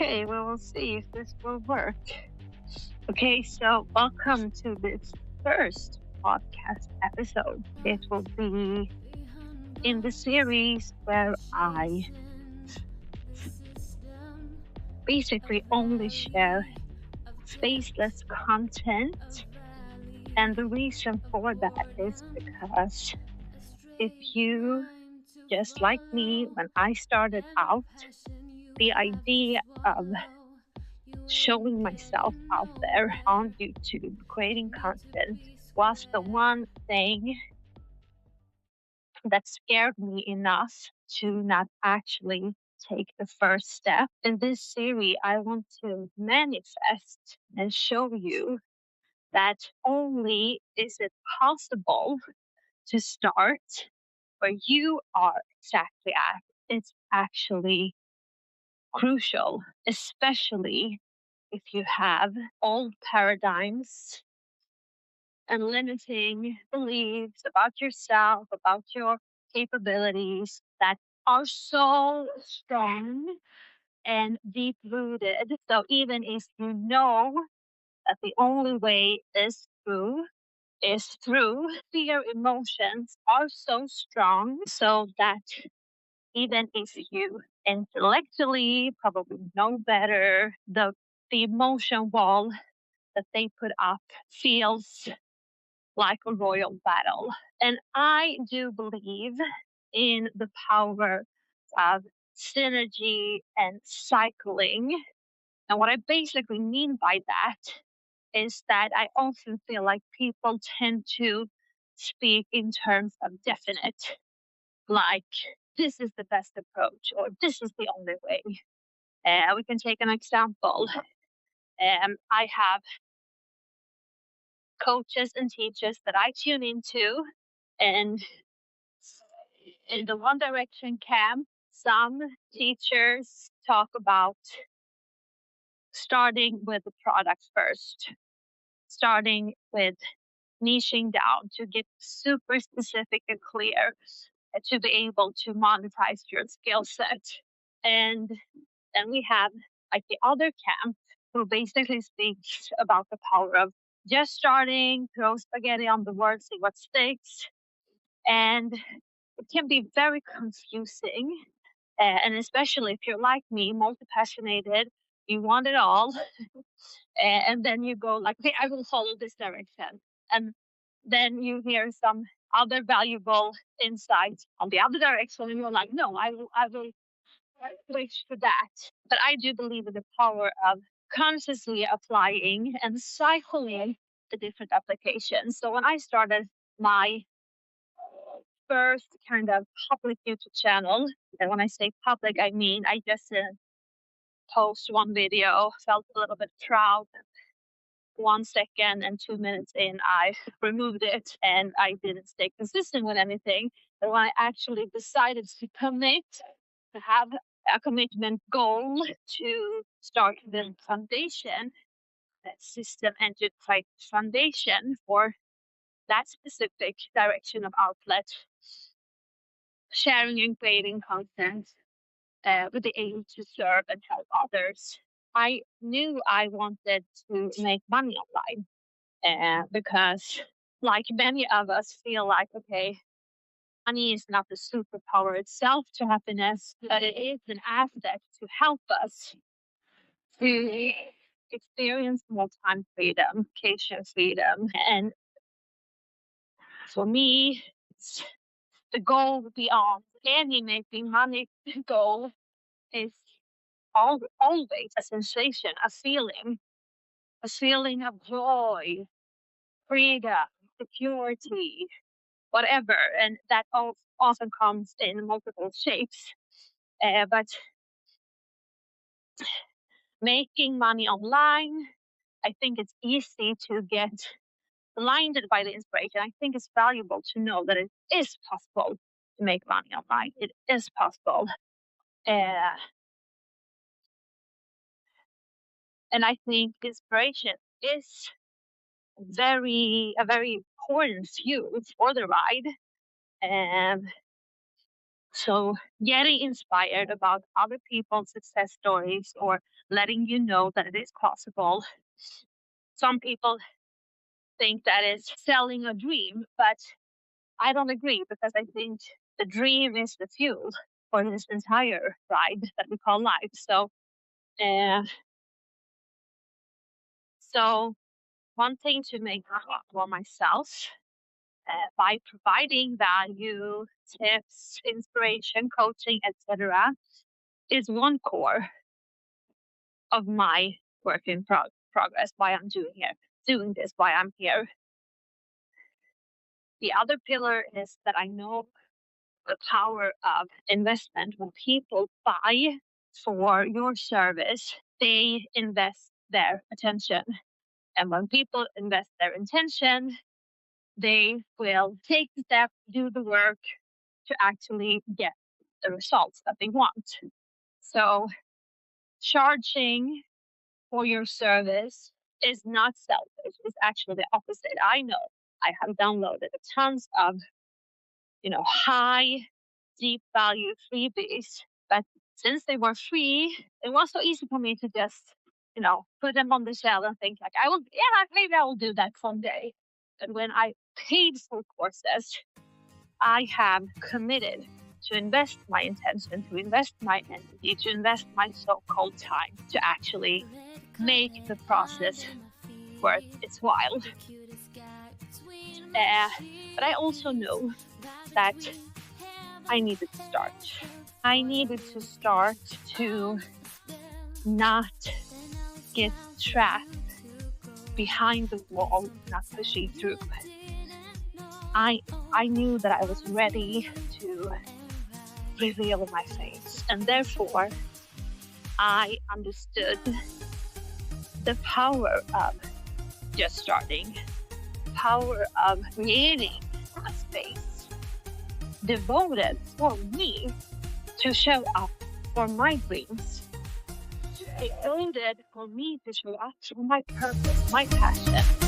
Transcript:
Okay, we will see if this will work. Okay, so welcome to this first podcast episode. It will be in the series where I basically only share faceless content. And the reason for that is because if you, just like me, when I started out, the idea of showing myself out there on YouTube, creating content was the one thing that scared me enough to not actually take the first step. In this series, I want to manifest and show you that only is it possible to start where you are exactly at. It's actually crucial, especially if you have old paradigms and limiting beliefs about yourself, about your capabilities that are so strong and deep rooted. So even if you know that the only way is through fear emotions are so strong so that even if you intellectually probably know better, the emotion wall that they put up feels like a royal battle. And I do believe in the power of synergy and cycling. And what I basically mean by that is that I often feel like people tend to speak in terms of definite, like this is the best approach or this is the only way. We can take an example. I have coaches and teachers that I tune into, and in the One Direction camp, some teachers talk about starting with the product first, starting with niching down to get super specific and clear to be able to monetize your skill set. And then we have like the other camp who basically speaks about the power of just starting, throw spaghetti on the word, see what sticks. And it can be very confusing. And especially if you're like me, multi-passionated, you want it all. And then you go like, okay, I will follow this direction. And then you hear some other valuable insights on the other direction. And you're like, no, I will switch to that. But I do believe in the power of consciously applying and cycling the different applications. So when I started my first kind of public YouTube channel, and when I say public, I mean I just post one video, felt a little bit proud. 1 second and 2 minutes in, I removed it and I didn't stay consistent with anything. But when I actually decided to commit, to have a commitment goal to start the foundation, that system entered foundation for that specific direction of outlet, sharing and creating content with the aim to serve and help others. I knew I wanted to make money online because, like many of us, feel like, okay, money is not the superpower itself to happiness, but it is an asset to help us to experience more time freedom, vacation freedom. And for me, it's the goal beyond any making money goal is always a sensation, a feeling of joy, freedom, security, whatever. And that often comes in multiple shapes. But making money online, I think it's easy to get blinded by the inspiration. I think it's valuable to know that it is possible to make money online. It is possible. Uh, and I think inspiration is a very important fuel for the ride. Um, So getting inspired about other people's success stories or letting you know that it is possible. Some people think that is selling a dream, but I don't agree because I think the dream is the fuel for this entire ride that we call life. Uh, so wanting to make for myself by providing value, tips, inspiration, coaching, etc., is one core of my work in progress. Why I'm doing this, why I'm here. The other pillar is that I know the power of investment. When people buy for your service, they invest their attention. And when people invest their attention, they will take the step, do the work to actually get the results that they want. So charging for your service is not selfish. It's actually the opposite. I know I have downloaded tons of, high, deep value freebies, but since they were free, it was so easy for me to just, put them on the shelf and think like, maybe I will do that someday. And when I paid for courses, I have committed to invest my intention, to invest my energy, to invest my so-called time to actually make the process worth its while. But I also know that I needed to start. I needed to start to not get trapped behind the wall, not pushing through. I knew that I was ready to reveal my face, and therefore I understood the power of just starting, power of creating a space devoted for me to show up for my dreams, devoted for me to show up for my purpose, my passion.